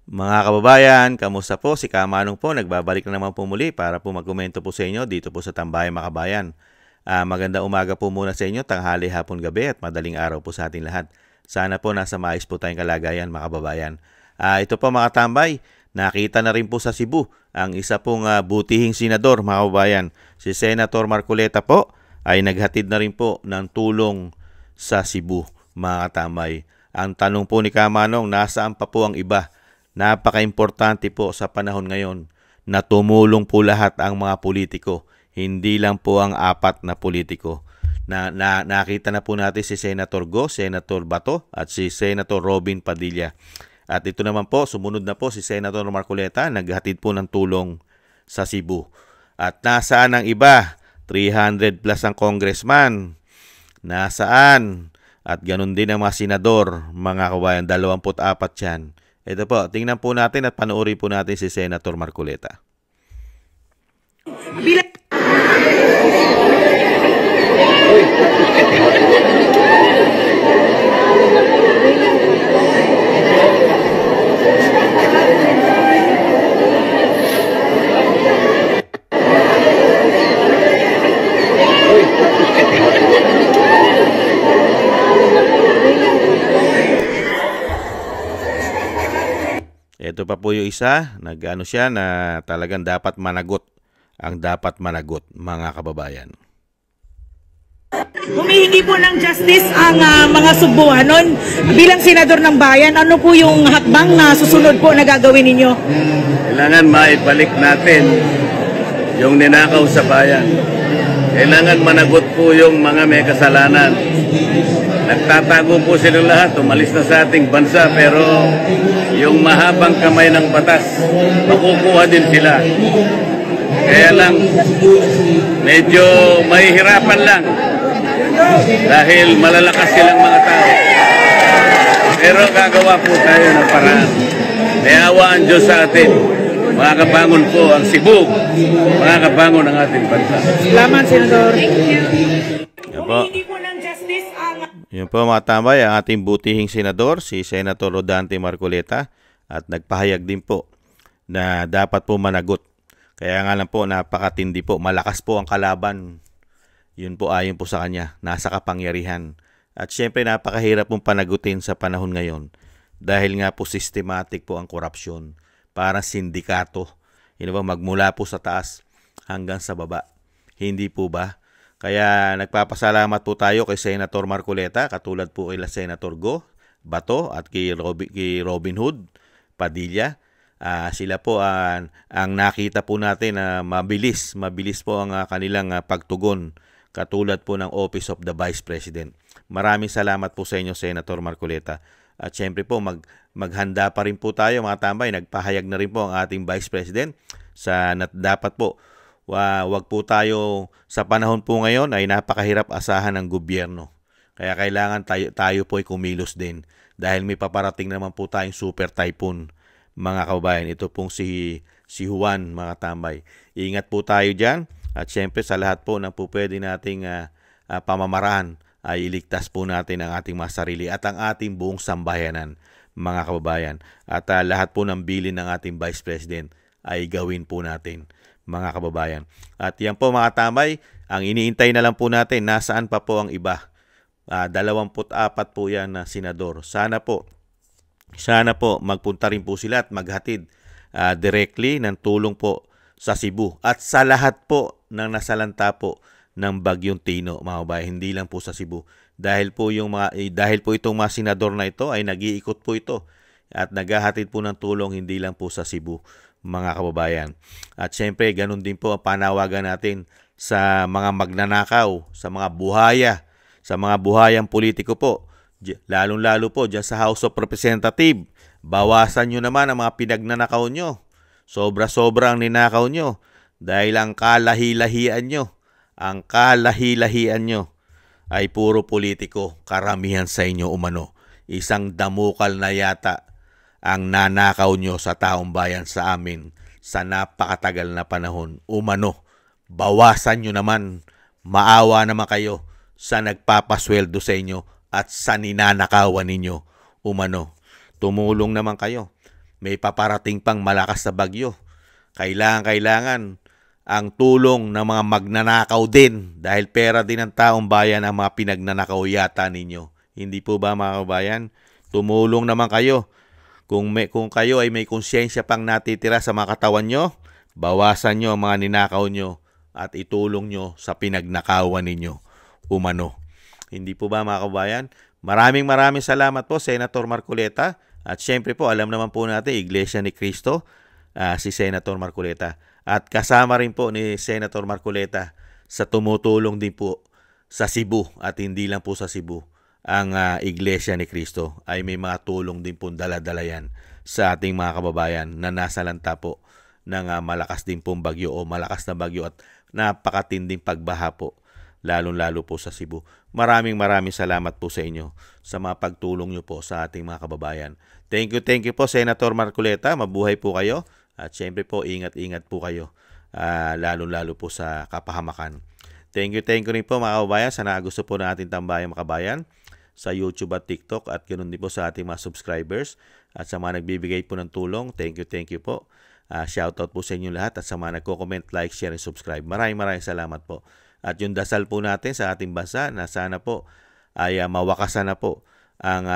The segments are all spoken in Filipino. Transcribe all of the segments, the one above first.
Mga kababayan, kamusta po? Si Kamanong po, nagbabalik na naman po muli para po magkomento po sa inyo dito po sa Tambayan Makabayan. Maganda umaga po muna sa inyo, tanghali, hapon, gabi at madaling araw po sa ating lahat. Sana po nasa maayos po tayong kalagayan mga kababayan. Ito po mga tambay, nakita na rin po sa Cebu ang isa pong butihing senador mga kababayan. Si Senator Marcoleta po ay naghatid na rin po ng tulong sa Cebu mga katambay. Ang tanong po ni Kamanong, nasaan pa po ang iba? Napaka-importante po sa panahon ngayon na tumulong po lahat ang mga politiko, hindi lang po ang apat na politiko. Nakita na po natin si Senator Go, Senator Bato at si Senator Robin Padilla. At ito naman po, sumunod na po si Senator Marcoleta, naghatid po ng tulong sa Cebu. At nasaan ang iba? 300 plus ang congressman. Nasaan? At ganun din ang mga senador, mga kabayan, 24 yan. Ito po, tingnan po natin at panoorin po natin si Senator Marcoleta. Ito pa po yung isa, nag-ano siya na talagang dapat managot ang dapat managot mga kababayan. Humihingi po ng justice ang mga Cebuanon bilang senador ng bayan. Ano po yung hakbang na susunod po na gagawin ninyo? Kailangan maibalik natin yung ninakaw sa bayan. Kailangan managot po yung mga may kasalanan. Nagtatago po silang lahat, umalis na sa ating bansa, pero yung mahabang kamay ng batas, makukuha din sila. Kaya lang, medyo mahihirapan lang dahil malalakas silang mga tao. Pero gagawa po tayo ng paraan. May awa ang Diyos sa atin. Makakabangon po ang Cebu, makakabangon ang ating bansa. Salamat, Senador. Humihingi po ng justice ang... Yun po mga tambay, ang ating butihing senador, si Senator Rodante Marcoleta, at nagpahayag din po na dapat po managot. Kaya nga lang po, napakatindi po, malakas po ang kalaban. Yun po ayon po sa kanya, nasa kapangyarihan. At syempre napakahirap pong panagutin sa panahon ngayon dahil nga po systematic po ang korupsyon. Parang sindikato. Yun ba, magmula po sa taas hanggang sa baba. Hindi po ba? Kaya nagpapasalamat po tayo kay Senator Marcoleta, katulad po kay Senator Go, Bato at kay Robin Hood, Padilla. Sila po ang nakita po natin na mabilis po ang kanilang pagtugon, katulad po ng Office of the Vice President. Maraming salamat po sa inyo, Senator Marcoleta. At syempre po, maghanda pa rin po tayo mga tambay. Nagpahayag na rin po ang ating Vice President sa dapat po, wag po tayo, sa panahon po ngayon ay napakahirap asahan ng gobyerno. Kaya kailangan tayo po ay kumilos din. Dahil may paparating naman po tayong super typhoon, mga kababayan. Ito pong si Juan, mga tambay. Ingat po tayo dyan. At syempre sa lahat po ng po pwede nating pamamaraan ay iligtas po natin ang ating mga sarili at ang ating buong sambayanan, mga kababayan. At lahat po ng bilin ng ating Vice President ay gawin po natin, mga kababayan. At yan po mga tambay, ang iniintay na lang po natin, nasaan pa po ang iba. 24 po yan na senador. Sana po magpunta rin po sila at maghatid directly ng tulong po sa Cebu at sa lahat po ng nasalanta po ng Bagyong Tino, mga kababayan, hindi lang po sa Cebu. Dahil po itong mga senador na ito ay nag-iikot po ito at naghahatid po ng tulong hindi lang po sa Cebu, mga kababayan. At syempre, ganun din po ang panawagan natin sa mga magnanakaw, sa mga buhayang politiko po. Lalong-lalo po dyan sa House of Representatives. Bawasan nyo naman ang mga pinagnanakaw nyo. Sobra-sobra ang ninakaw nyo dahil ang kalahi-lahian nyo ay puro politiko, karamihan sa inyo umano. Isang damukal na yata ang nanakaw nyo sa taong bayan sa amin sa napakatagal na panahon. Umano, bawasan nyo naman, maawa naman kayo sa nagpapasweldo sa inyo at sa ninanakawan ninyo. Umano, tumulong naman kayo. may paparating pang malakas na bagyo. Kailangan ang tulong ng mga magnanakaw din dahil pera din ng taong bayan ang mga pinagnanakaw yata ninyo. Hindi po ba mga kabayan? Tumulong naman kayo. Kung kayo ay may konsyensya pang natitira sa mga katawan nyo, bawasan nyo ang mga ninakaw nyo at itulong nyo sa pinagnakawan ninyo umano. Hindi po ba mga kabayan? Maraming salamat po, Senator Marcoleta. At syempre po, alam naman po natin, Iglesia ni Cristo, si Senator Marcoleta. At kasama rin po ni Senator Marcoleta sa tumutulong din po sa Cebu at hindi lang po sa Cebu. Ang Iglesia ni Cristo ay may mga tulong din po dala-dala yan sa ating mga kababayan na nasa lanta po ng malakas din pong bagyo o malakas na bagyo at napakatinding pagbaha po, lalong-lalo po sa Cebu. Maraming salamat po sa inyo sa mga pagtulong nyo po sa ating mga kababayan. Thank you po Senator Marcoleta. Mabuhay po kayo. At syempre po, ingat-ingat po kayo, lalo-lalo po sa kapahamakan. Thank you rin po mga kababayan sa gusto po na ating tambayang makabayan sa YouTube at TikTok at ganoon din po sa ating mga subscribers at sa mga nagbibigay po ng tulong. Thank you po. Shoutout po sa inyo lahat at sa mga nagko-comment, like, share, and subscribe. Maraming salamat po. At yung dasal po natin sa ating bansa na sana po ay mawakasan na po ang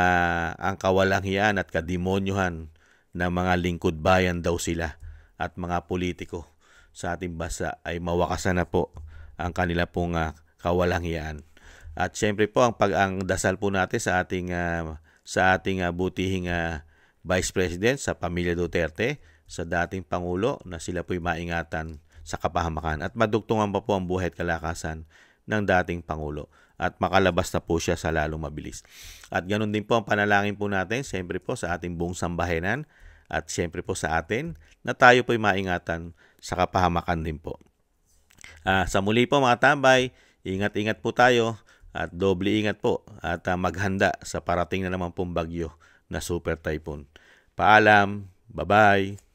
kawalanghiyaan at kademonyohan na mga lingkod bayan daw sila at mga politiko sa ating bansa ay mawakasan na po ang kanila pong kawalanghiyaan. At syempre po ang dasal po natin sa ating butihing Vice President sa pamilya Duterte, sa dating Pangulo na sila po'y maingatan sa kapahamakan at madugtungan pa po ang buhay at kalakasan ng dating Pangulo at makalabas na po siya sa lalong mabilis. At ganoon din po ang panalangin po natin syempre po sa ating buong sambahayan at syempre po sa atin na tayo po'y maingatan sa kapahamakan din po. Sa muli po mga tambay, ingat-ingat po tayo at doble ingat po at maghanda sa parating na naman pong bagyo na super typhoon. Paalam, bye-bye!